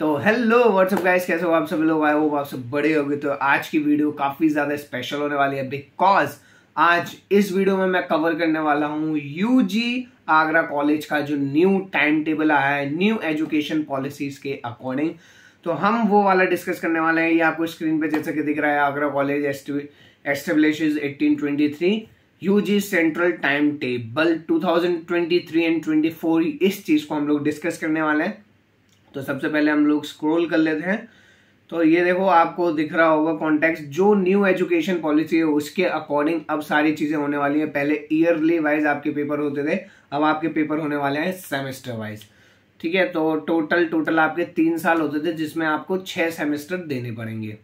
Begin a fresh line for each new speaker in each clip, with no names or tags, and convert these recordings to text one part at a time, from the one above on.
तो hello what's up guys, कैसे हो आप सब लोग। आए हो आप सब बड़े हो गए। तो आज की वीडियो काफी ज्यादा स्पेशल होने वाली है बिकॉज आज इस वीडियो में मैं कवर करने वाला हूँ यूजी आगरा कॉलेज का जो न्यू टाइम टेबल आया है न्यू एजुकेशन पॉलिसीज के अकॉर्डिंग। तो हम वो वाला डिस्कस करने वाले हैं। ये आपको स्क्रीन पे जैसे कि दिख रहा है, Agra college establishes 1823 UG central time table 2023 and 24। इस चीज को हम लोग डिस्कस करने वाले हैं। तो सबसे पहले हम लोग स्क्रॉल कर लेते हैं। तो ये देखो, आपको दिख रहा होगा कॉन्टेक्स्ट, जो न्यू एजुकेशन पॉलिसी है उसके अकॉर्डिंग अब सारी चीजें होने वाली हैं। पहले ईयरली वाइज आपके पेपर होते थे, अब आपके पेपर होने वाले हैं सेमेस्टर वाइज। ठीक है, तो टोटल आपके 3 साल होते थे जिसमें आपको 6 सेमेस्टर देने पड़ेंगे।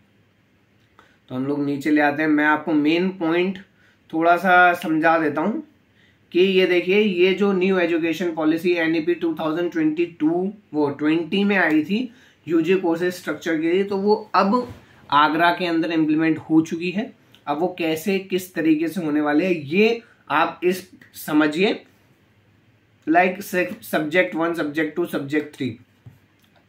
तो हम लोग नीचे ले आते हैं। मैं आपको मेन पॉइंट थोड़ा सा समझा देता हूं कि ये देखिए, ये जो न्यू एजुकेशन पॉलिसी एनईपी 2022 वो 20 में आई थी यूजी कोर्सेज स्ट्रक्चर के लिए, तो वो अब आगरा के अंदर इम्प्लीमेंट हो चुकी है। अब वो कैसे किस तरीके से होने वाले हैं ये आप इस समझिए। लाइक सब्जेक्ट 1, सब्जेक्ट 2, सब्जेक्ट 3,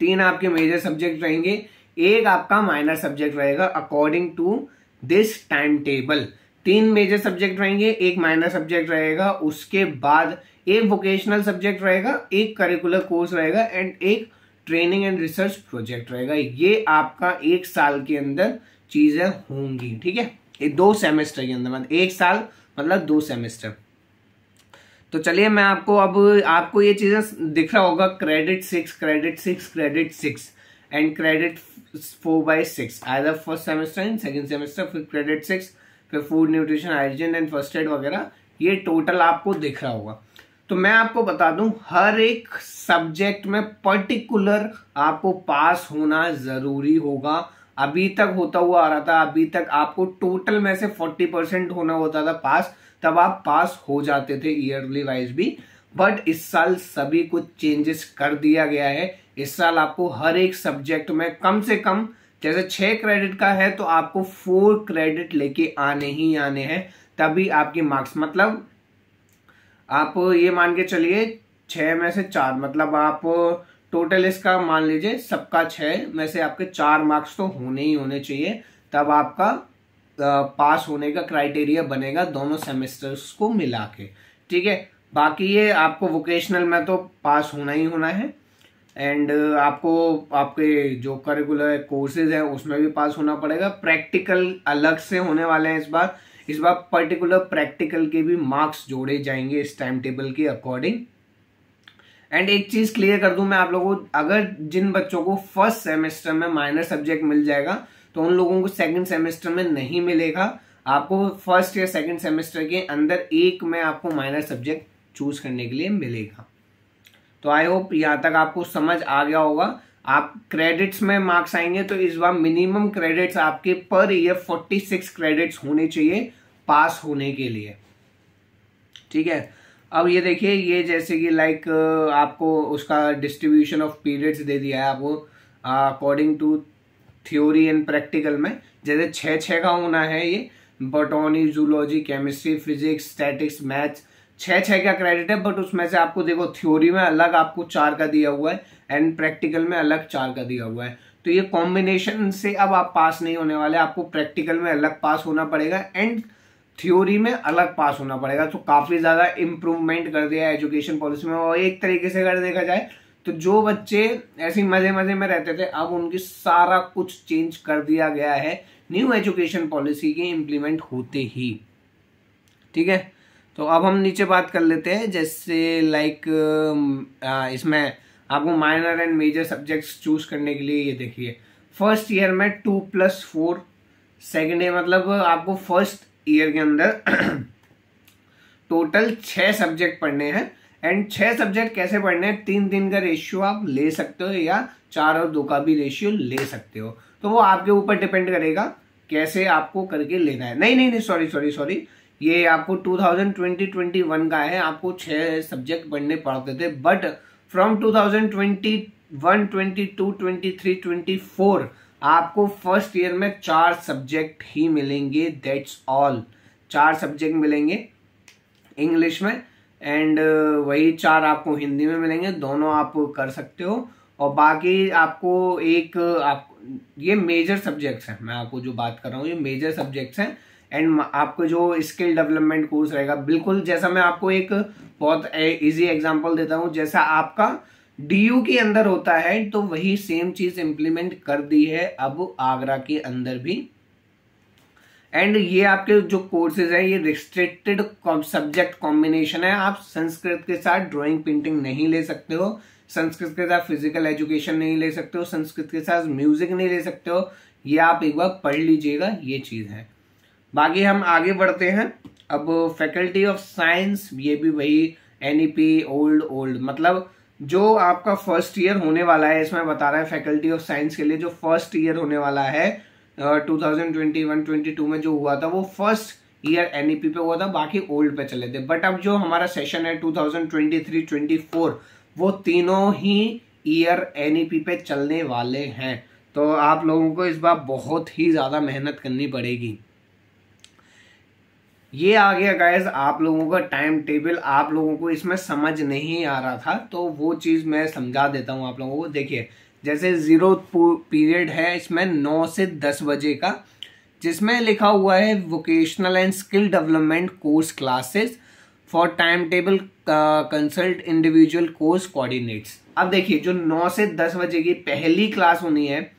3 आपके मेजर सब्जेक्ट रहेंगे, एक आपका माइनर सब्जेक्ट रहेगा according to this time table. 3 major subject रहेंगे, एक माइनर सब्जेक्ट रहेगा, उसके बाद एक वोकेशनल सब्जेक्ट रहेगा, एक करिकुलर कोर्स रहेगा एंड एक ट्रेनिंग एंड रिसर्च प्रोजेक्ट रहेगा। ये आपका 1 साल के अंदर चीजें होंगी। ठीक है, ये 2 सेमेस्टर के अंदर, मतलब 1 साल मतलब 2 सेमेस्टर। तो चलिए मैं आपको ये चीजें दिख रहा होगा, credit 6, credit 6, credit 6 and credit 4/6 either first semester and second semester, फिर क्रेडिट 6, फिर food nutrition, hygiene and first aid वगैरह। ये टोटल आपको दिख रहा होगा। तो मैं आपको बता दूं, हर एक सब्जेक्ट में पर्टिकुलर आपको पास होना जरूरी होगा। अभी तक होता हुआ आ रहा था, अभी तक आपको टोटल में से 40% होना होता था पास, तब आप पास हो जाते थे ईयरली वाइज भी। बट इस साल सभी कुछ चेंजेस कर दिया गया है। इस साल आपको हर एक सब्जेक्ट में कम से कम, जैसे 6 क्रेडिट का है तो आपको 4 क्रेडिट लेके आने ही आने हैं, तभी आपकी मार्क्स, मतलब आप ये मान के चलिए 6 में से 4, मतलब आप टोटल इसका मान लीजिए सबका 6 में से आपके 4 मार्क्स तो होने ही होने चाहिए, तब आपका पास होने का क्राइटेरिया बनेगा दोनों सेमेस्टर्स को मिला के। ठीक है, बाकी ये आपको वोकेशनल में तो पास होना ही होना है एंड आपको आपके जो करिकुलर कोर्सेज हैं उसमें भी पास होना पड़ेगा। प्रैक्टिकल अलग से होने वाले हैं इस बार पर्टिकुलर प्रैक्टिकल के भी मार्क्स जोड़े जाएंगे इस टाइम टेबल के अकॉर्डिंग। एंड एक चीज क्लियर कर दूं मैं आप लोगों को, अगर जिन बच्चों को फर्स्ट सेमेस्टर में माइनर सब्जेक्ट मिल जाएगा तो उन लोगों को सेकंड सेमेस्टर में नहीं मिलेगा। आपको फर्स्ट या सेकंड सेमेस्टर के अंदर एक में आपको माइनर सब्जेक्ट चूज करने के लिए मिलेगा। तो आई होप यहां तक आपको समझ आ गया होगा। आप क्रेडिट्स में मार्क्स आएंगे तो इस बार मिनिमम क्रेडिट्स आपके पर ईयर 46 क्रेडिट्स होने चाहिए पास होने के लिए। ठीक है, अब ये देखिए, ये जैसे कि लाइक आपको उसका डिस्ट्रीब्यूशन ऑफ पीरियड्स दे दिया है आपको according to theory and practical में। जैसे 6 का होना है, ये botany, zoology, chemistry, physics, statics, maths 6 का क्रेडिट है। बट उसमें से आपको देखो, थ्योरी में अलग आपको 4 का दिया हुआ है एंड प्रैक्टिकल में अलग 4 का दिया हुआ है। तो ये कॉम्बिनेशन से अब आप पास नहीं होने वाले, आपको प्रैक्टिकल में अलग पास होना पड़ेगा एंड थ्योरी में अलग पास होना पड़ेगा। तो काफी ज्यादा इंप्रूवमेंट कर दिया है एजुकेशन पॉलिसी में। और एक तरीके से अगर देखा जाए तो जो बच्चे ऐसे मजे मजे में रहते थे, अब उनकी सारा कुछ चेंज कर दिया गया है न्यू एजुकेशन पॉलिसी के इम्प्लीमेंट होते ही। ठीक है, तो अब हम नीचे बात कर लेते हैं। जैसे लाइक इसमें आपको minor and major subjects choose करने के लिए ये देखिए, फर्स्ट ईयर में 2+4, सेकेंड ईयर मतलब आपको फर्स्ट ईयर के अंदर टोटल 6 सब्जेक्ट पढ़ने हैं। एंड 6 सब्जेक्ट कैसे पढ़ने हैं, 3-3 का रेशियो आप ले सकते हो या 4 और 2 का भी रेशियो ले सकते हो। तो वो आपके ऊपर डिपेंड करेगा कैसे आपको करके लेना है। नहीं, सॉरी, ये आपको 2020-21 का है। आपको 6 सब्जेक्ट पढ़ने पड़ते थे, बट फ्रॉम 2021, 22, 23, 24 आपको फर्स्ट ईयर में 4 सब्जेक्ट ही मिलेंगे, दैट्स ऑल। 4 सब्जेक्ट मिलेंगे इंग्लिश में एंड वही 4 आपको हिंदी में मिलेंगे, दोनों आप कर सकते हो। और बाकी आपको ये मेजर सब्जेक्ट्स हैं, मैं आपको जो बात कर रहा हूँ ये मेजर सब्जेक्ट्स हैं। एंड आपको जो स्किल डेवलपमेंट कोर्स रहेगा, बिल्कुल जैसा मैं आपको एक बहुत इजी एग्जांपल देता हूँ, जैसा आपका डीयू के अंदर होता है तो वही सेम चीज इंप्लीमेंट कर दी है अब आगरा के अंदर भी। एंड ये आपके जो कोर्सेज है ये रिस्ट्रिक्टेड सब्जेक्ट कॉम्बिनेशन है। आप संस्कृत के साथ ड्राइंग पेंटिंग नहीं ले सकते हो, संस्कृत के साथ फिजिकल एजुकेशन नहीं ले सकते हो, संस्कृत के साथ म्यूजिक नहीं ले सकते हो। ये आप एक बार पढ़ लीजिएगा, ये चीज है। बाकी हम आगे बढ़ते हैं। अब फैकल्टी ऑफ साइंस, ये भी वही एनईपी ओल्ड मतलब जो आपका फर्स्ट ईयर होने वाला है, इसमें बता रहा है फैकल्टी ऑफ साइंस के लिए जो फर्स्ट ईयर होने वाला है 2021-22 में जो हुआ था वो फर्स्ट ईयर एनईपी पे हुआ था, बाकी ओल्ड पे चले थे। बट अब जो हमारा सेशन है 2023-24 वो तीनों ही ईयर एनईपी पे चलने वाले हैं। तो आप लोगों को इस बार बहुत ही ज्यादा मेहनत करनी पड़ेगी। ये आ गया गाइस आप लोगों का टाइम टेबल। आप लोगों को इसमें समझ नहीं आ रहा था तो वो चीज मैं समझा देता हूं आप लोगों को। देखिए जैसे 0 पीरियड है इसमें 9 से 10 बजे का, जिसमें लिखा हुआ है vocational and skill development course classes for time table consult individual course coordinates. अब देखिए जो 9 से 10 बजे की पहली क्लास होनी है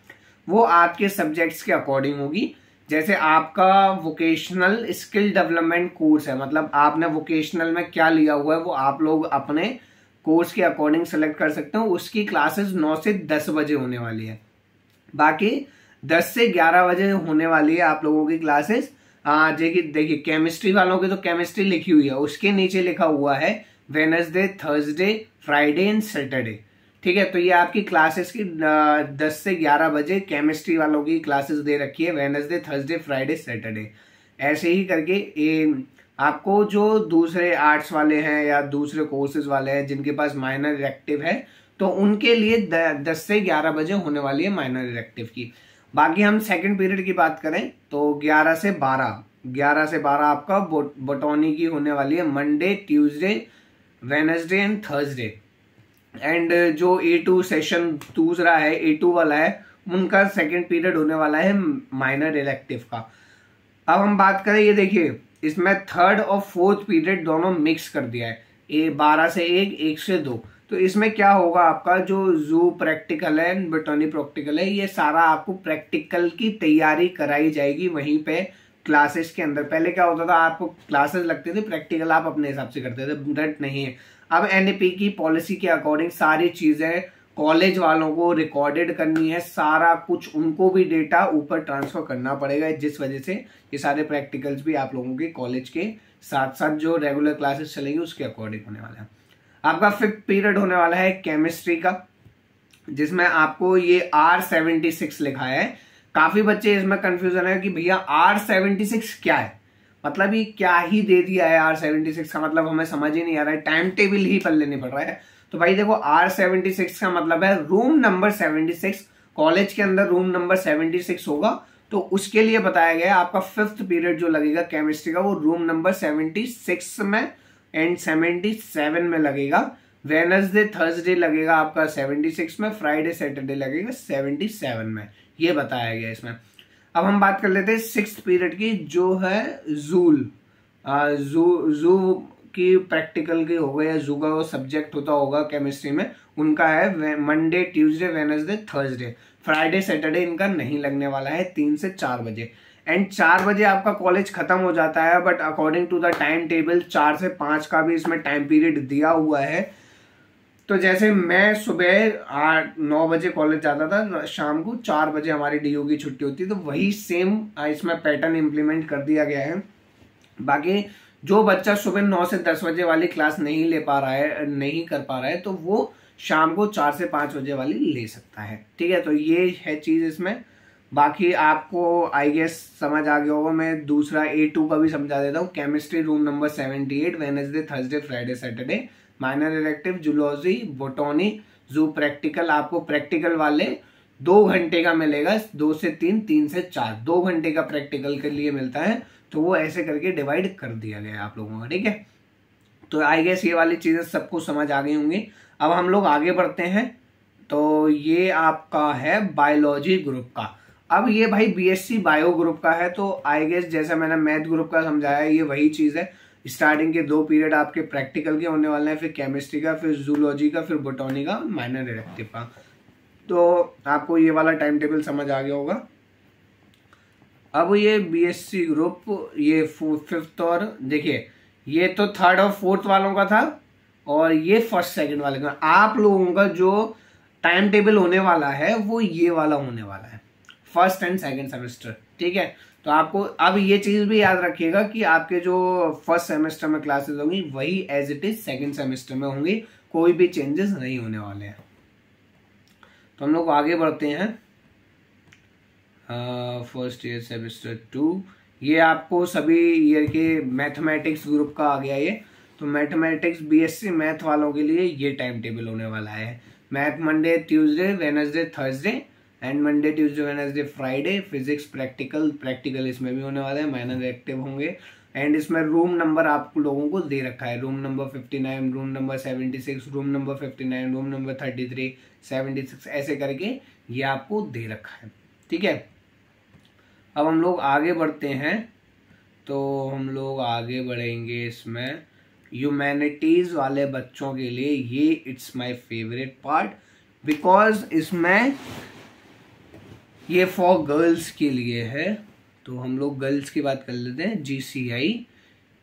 वो आपके सब्जेक्ट्स के अकॉर्डिंग होगी। जैसे आपका वोकेशनल स्किल डेवलपमेंट कोर्स है, मतलब आपने वोकेशनल में क्या लिया हुआ है वो आप लोग अपने कोर्स के अकॉर्डिंग सेलेक्ट कर सकते हो। उसकी क्लासेस 9 से 10 बजे होने वाली है। बाकी 10 से 11 बजे होने वाली है आप लोगों की क्लासेस। देखिए केमिस्ट्री वालों की तो केमिस्ट्री लिखी हुई है, उसके नीचे लिखा हुआ है Wednesday, Thursday, Friday and Saturday. ठीक है, तो ये आपकी क्लासेस की 10 से 11 बजे केमिस्ट्री वालों की क्लासेस दे रखी है, वेडनेसडे, थर्सडे, फ्राइडे, सैटरडे। ऐसे ही करके आपको जो दूसरे आर्ट्स वाले हैं या दूसरे कोर्सेज वाले हैं जिनके पास माइनर इलेक्टिव है तो उनके लिए 10 से 11 बजे होने वाली है माइनर इलेक्टिव की। बाकी हम सेकंड पीरियड की बात करें तो 11 से 12 आपका बॉटनी की होने वाली है, Monday, Tuesday, Wednesday and Thursday. And जो A2 सेशन दूसरा है, A2 वाला है, उनका सेकंड पीरियड होने वाला है माइनर इलेक्टिव का। अब हम बात करें, ये देखिए इसमें थर्ड और फोर्थ पीरियड दोनों मिक्स कर दिया है, 12 से 1 से 2। तो इसमें क्या होगा, आपका जो जू प्रैक्टिकल है, बॉटनी प्रैक्टिकल है, ये सारा आपको प्रैक्टिकल की तैयारी कराई जाएगी वहीं पे क्लासेस के अंदर। पहले क्या होता था, आपको क्लासेस लगते थे, प्रैक्टिकल आप अपने हिसाब से करते थे, डट नहीं है। अब एनईपी की पॉलिसी के अकॉर्डिंग सारी चीजें कॉलेज वालों को रिकॉर्डेड करनी है, सारा कुछ उनको भी डेटा ऊपर ट्रांसफर करना पड़ेगा, जिस वजह से ये सारे प्रैक्टिकल्स भी आप लोगों के कॉलेज के साथ साथ जो रेगुलर क्लासेस चलेंगी उसके अकॉर्डिंग होने वाला है। आपका फिफ्थ पीरियड होने वाला है केमिस्ट्री का, जिसमें आपको ये R76 लिखा है। काफी बच्चे इसमें कंफ्यूजन है कि भैया R76 क्या है, मतलब ये क्या ही दे दिया है R76 का, मतलब हमें समझ ही नहीं आ रहा है, टाइम टेबल ही पर लेने पड़ रहा है। तो भाई देखो R76 का मतलब है रूम नंबर 76, कॉलेज के अंदर रूम नंबर 76 होगा, तो उसके लिए बताया गया आपका फिफ्थ पीरियड जो लगेगा केमिस्ट्री का वो रूम नंबर 76 में एंड 77 में लगेगा। वेडनेसडे, थर्सडे लगेगा आपका 76 में, फ्राइडे, सैटरडे लगेगा 77 में, ये बताया गया इसमें। अब हम बात कर लेते हैं सिक्स्थ पीरियड की, जो है जू की प्रैक्टिकल की होगा या जू का वो सब्जेक्ट होता होगा केमिस्ट्री में, उनका है Monday, Tuesday, Wednesday, Thursday, Friday, Saturday इनका नहीं लगने वाला है 3 से 4 बजे। एंड 4 बजे आपका कॉलेज खत्म हो जाता है, but according to the time table 4 से 5 का भी इसमें टाइम पीरियड दिया हुआ है। तो जैसे मैं सुबह 8-9 बजे कॉलेज जाता था, शाम को 4 बजे हमारी डीयू की छुट्टी होती, तो वही सेम इसमें पैटर्न इंप्लीमेंट कर दिया गया है। बाकी जो बच्चा सुबह 9 से 10 बजे वाली क्लास नहीं कर पा रहा है, तो वो शाम को 4 से 5 बजे वाली ले सकता है। ठीक है, तो ये है चीज इसमें। बाकी आपको आई गेस समझ आ गया होगा, मैं दूसरा A2 का भी समझा देता हूँ। Chemistry room number 78, Wednesday, Thursday, Friday, Saturday, minor elective zoology, botany, जू प्रैक्टिकल। आपको प्रैक्टिकल वाले 2 घंटे का मिलेगा, 2 से 3, 3 से 4, 2 घंटे का प्रैक्टिकल के लिए मिलता है। तो वो ऐसे करके डिवाइड कर दिया गया है आप लोगों का। ठीक है, तो आई गेस ये वाली चीजें सबको समझ आ गई होंगी। अब हम लोग आगे बढ़ते हैं। तो ये आपका है बायोलॉजी ग्रुप का। अब ये भाई बीएससी बायो ग्रुप का है, तो आई गेस जैसा मैंने मैथ ग्रुप का समझाया ये वही चीज़ है। स्टार्टिंग के 2 पीरियड आपके प्रैक्टिकल के होने वाले हैं, फिर केमिस्ट्री का, फिर जूलॉजी का, फिर बोटॉनी का, माइनर इलेक्टिव का। तो आपको ये वाला टाइम टेबल समझ आ गया होगा। अब ये बीएससी ग्रुप ये 5th और देखिए ये तो 3rd और 4th वालों का था, और ये 1st 2nd वाले का। आप लोगों का जो टाइम टेबल होने वाला है वो ये वाला होने वाला है, 1st एंड 2nd सेमेस्टर, ठीक है। तो आपको अब ये चीज भी याद रखिएगा कि आपके जो 1st सेमेस्टर में क्लासेस होंगी वही as it is 2nd semester में होंगी, कोई भी चेंजेस नहीं होने वाले हैं। तो हम लोग आगे बढ़ते हैं। 1st ईयर सेमेस्टर 2, ये आपको सभी ईयर के मैथमेटिक्स ग्रुप का आ गया ये। तो मैथमेटिक्स बीएससी मैथ वालों के लिए ये टाइम टेबल होने वाला है। Math Monday Tuesday Wednesday Thursday and Monday Tuesday Wednesday Friday. Physics practical इसमें भी होने वाले हैं, माइनर एक्टिव होंगे। एंड इसमें रूम नंबर आप लोगों को दे रखा है, room number 59, room number 76, room number 59, room number 33, 76, ऐसे करके ये आपको दे रखा है, ठीक है। अब हम लोग आगे बढ़ते हैं, तो हम लोग आगे बढ़ेंगे इसमें ह्यूमैनिटीज वाले बच्चों के लिए। ये it's my favourite part, because इसमें ये फॉर गर्ल्स के लिए है। तो हम लोग गर्ल्स की बात कर लेते हैं, GCI।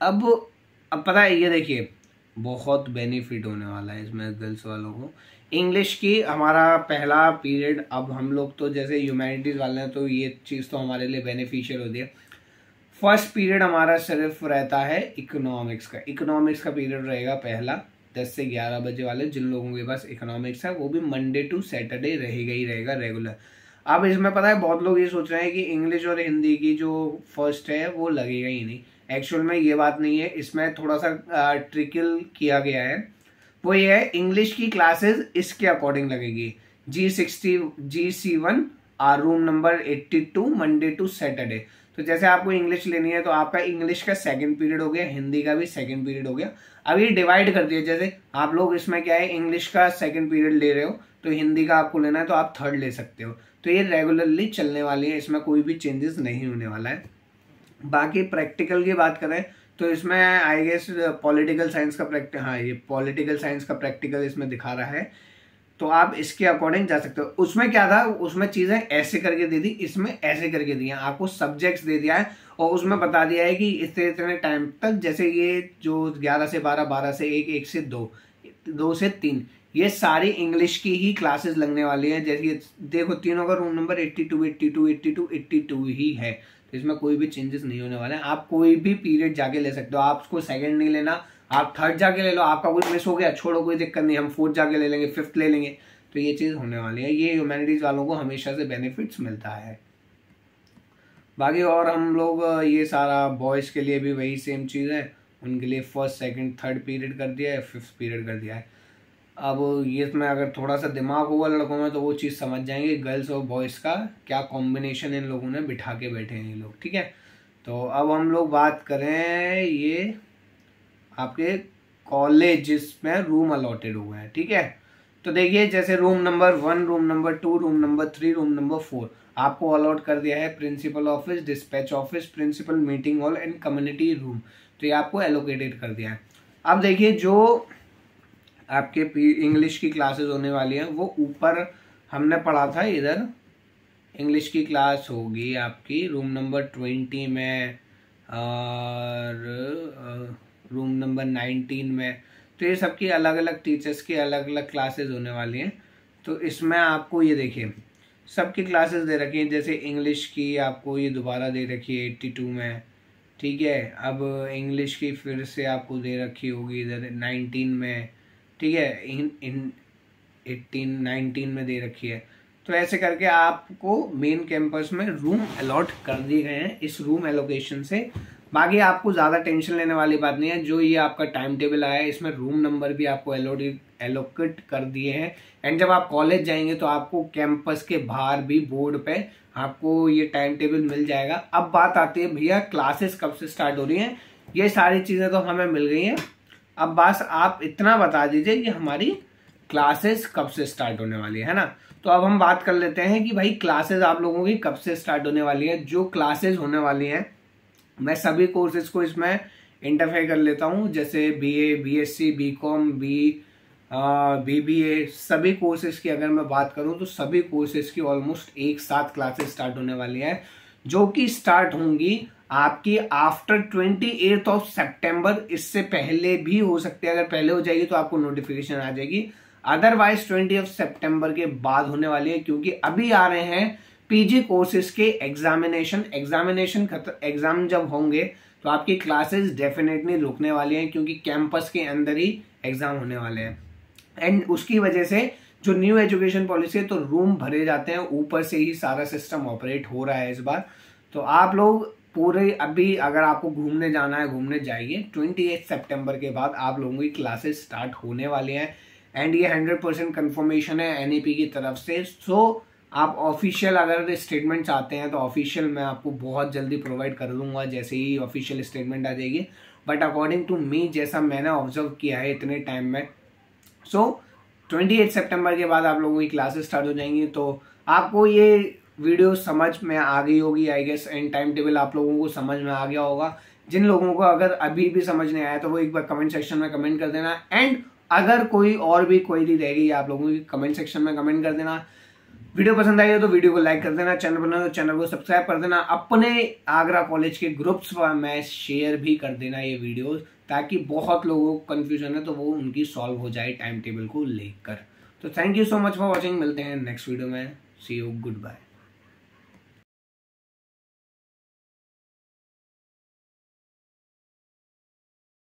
अब पता है, ये देखिए बहुत बेनिफिट होने वाला है इसमें गर्ल्स वालों को। इंग्लिश की हमारा पहला पीरियड, अब हम लोग तो जैसे ह्यूमैनिटीज वाले हैं तो ये चीज़ तो हमारे लिए बेनिफिशियल होती है। 1st पीरियड हमारा सिर्फ रहता है इकोनॉमिक्स का। इकोनॉमिक्स का पीरियड रहेगा पहला 10 से 11 बजे वाले, जिन लोगों के पास इकोनॉमिक्स है, वो भी मंडे टू सैटरडे रहेगा ही रहेगा रेगुलर। अब इसमें पता है बहुत लोग ये सोच रहे हैं कि इंग्लिश और हिंदी की जो 1st है वो लगेगा ही नहीं। एक्चुअल में ये बात नहीं है, इसमें थोड़ा सा ट्रिकल किया गया है। वो ये है, इंग्लिश की क्लासेस इसके अकॉर्डिंग लगेगी। GC1 room number 82 Monday to Saturday. तो जैसे आपको इंग्लिश लेनी है तो आपका इंग्लिश का 2nd पीरियड हो गया, हिंदी का भी 2nd पीरियड हो गया। अब ये डिवाइड कर दिया, जैसे आप लोग इसमें क्या है इंग्लिश का 2nd पीरियड ले रहे हो तो हिंदी का आपको लेना है तो आप 3rd ले सकते हो। तो ये रेगुलरली चलने वाली है, इसमें कोई भी चेंजेस नहीं होने वाला है। बाकी प्रैक्टिकल की बात करें तो इसमें आई गेस पॉलिटिकल साइंस का ये पॉलिटिकल साइंस का प्रैक्टिकल इसमें दिखा रहा है, तो आप इसके अकॉर्डिंग जा सकते हो। उसमें क्या था, उसमें चीजें ऐसे करके दे दी, इसमें ऐसे करके दी है। आपको सब्जेक्ट्स दे दिया है और उसमें बता दिया है कि इतने टाइम तक, जैसे ये जो 11 से 12, 12 से 1, 1 से 2, 2 से 3, ये सारी इंग्लिश की ही क्लासेस लगने वाली हैं। जैसे देखो तीनों का रूम नंबर 82, 82, 82, 82 ही है, तो इसमें कोई भी चेंजेस नहीं होने वाले हैं। आप कोई भी पीरियड जाके ले सकते हो, आपको 2nd नहीं लेना, आप 3rd जाके ले लो। आपका कुछ मिस हो गया छोड़ो, कोई दिक्कत नहीं, हम 4th जाके ले लेंगे, 5th ले लेंगे। तो ये चीज़ होने वाली है। ये ह्यूमैनिटीज वालों को हमेशा से बेनिफिट्स मिलता है। बाकी और हम लोग ये सारा बॉयज़ के लिए भी वही सेम चीज़ है, उनके लिए 1st, 2nd, 3rd पीरियड कर दिया है, 5th पीरियड कर दिया है। अब ये इसमें अगर थोड़ा सा दिमाग होगा लड़कों में तो वो चीज़ समझ जाएंगे गर्ल्स और बॉयज़ का क्या कॉम्बिनेशन इन लोगों ने बिठा के बैठे हैं ये लोग, ठीक है। तो अब हम लोग बात करें ये आपके कॉलेज में रूम अलॉटेड हुए हैं, ठीक है। तो देखिए जैसे room number 1, room number 2, room number 3, room number 4 आपको अलॉट कर दिया है principal office, dispatch office, principal meeting hall and community room. तो ये आपको एलोकेटेड कर दिया है। अब देखिए जो आपके इंग्लिश की क्लासेस होने वाली हैं वो ऊपर हमने पढ़ा था, इधर इंग्लिश की क्लास होगी आपकी रूम नंबर 20 में और रूम नंबर 19 में। तो ये सबकी अलग अलग टीचर्स की अलग अलग क्लासेस होने वाली हैं। तो इसमें आपको ये देखिए सबकी क्लासेस दे रखी हैं। जैसे इंग्लिश की आपको ये दोबारा दे रखी है 82 में, ठीक है। अब इंग्लिश की फिर से आपको दे रखी होगी इधर 19 में, ठीक है। इन 18, 19 में दे रखी है। तो ऐसे करके आपको मेन कैंपस में रूम अलॉट कर दिए गए हैं इस रूम एलोकेशन से। बाकी आपको ज़्यादा टेंशन लेने वाली बात नहीं है। जो ये आपका टाइम टेबल आया है इसमें रूम नंबर भी आपको एलोकेट कर दिए हैं। एंड जब आप कॉलेज जाएंगे तो आपको कैंपस के बाहर भी बोर्ड पे आपको ये टाइम टेबल मिल जाएगा। अब बात आती है भैया क्लासेस कब से स्टार्ट हो रही हैं। ये सारी चीज़ें तो हमें मिल गई हैं। अब बस आप इतना बता दीजिए कि हमारी क्लासेस कब से स्टार्ट होने वाली है ना। तो अब हम बात कर लेते हैं कि भाई क्लासेस आप लोगों की कब से स्टार्ट होने वाली है। जो क्लासेस होने वाली हैं, मैं सभी कोर्सेज को इसमें इंटरफेयर कर लेता हूं, जैसे बीए, बीएससी, बीकॉम, बीबीए, सभी कोर्सेज की अगर मैं बात करूं तो सभी कोर्सेज की ऑलमोस्ट एक साथ क्लासेस स्टार्ट होने वाली हैं, जो कि स्टार्ट होंगी आपकी आफ्टर 28 ऑफ सितंबर। इससे पहले भी हो सकती है, अगर पहले हो जाएगी तो आपको नोटिफिकेशन आ जाएगी, अदरवाइज 20 सितंबर के बाद होने वाली है, क्योंकि अभी आ रहे हैं पीजी कोर्सेज के एग्जाम जब होंगे तो आपकी क्लासेस डेफिनेटली रुकने वाली हैं, क्योंकि कैंपस के अंदर ही एग्जाम होने वाले हैं। एंड उसकी वजह से जो न्यू एजुकेशन पॉलिसी है, तो रूम भरे जाते हैं, ऊपर से ही सारा सिस्टम ऑपरेट हो रहा है इस बार। तो आप लोग पूरे अभी अगर आपको घूमने जाना है, घूमने जाइए। 28 सितंबर के बाद आप लोगों की क्लासेस स्टार्ट होने वाली हैं, एंड ये 100% कंफर्मेशन है एनईपी की तरफ से। सो आप ऑफिशियल अगर स्टेटमेंट चाहते हैं तो ऑफिशियल मैं आपको बहुत जल्दी प्रोवाइड कर दूंगा जैसे ही ऑफिशियल स्टेटमेंट आ जाएगी। बट अकॉर्डिंग टू मी, जैसा मैंने ऑब्जर्व किया है इतने टाइम में, सो 28 सितंबर के बाद आप लोगों की क्लासेस स्टार्ट हो जाएंगी। तो आपको ये वीडियो समझ में आ गई होगी I guess, and time table आप लोगों को समझ में आ गया होगा। जिन लोगों को अगर अभी भी समझ नहीं आया तो वो एक बार कमेंट सेक्शन में कमेंट कर देना, एंड अगर कोई और भी क्वेरी रह गई आप लोगों की कमेंट सेक्शन में कमेंट कर देना। वीडियो पसंद आई हो तो वीडियो को लाइक कर देना, चैनल बना तो चैनल को सब्सक्राइब कर देना, अपने आगरा कॉलेज के ग्रुप्स में शेयर भी कर देना ये वीडियो, ताकि बहुत लोगों को कंफ्यूजन है तो वो उनकी सॉल्व हो जाए टाइम टेबल को लेकर। तो thank you so much for watching, मिलते हैं नेक्स्ट वीडियो में, सी यू, गुड बाय।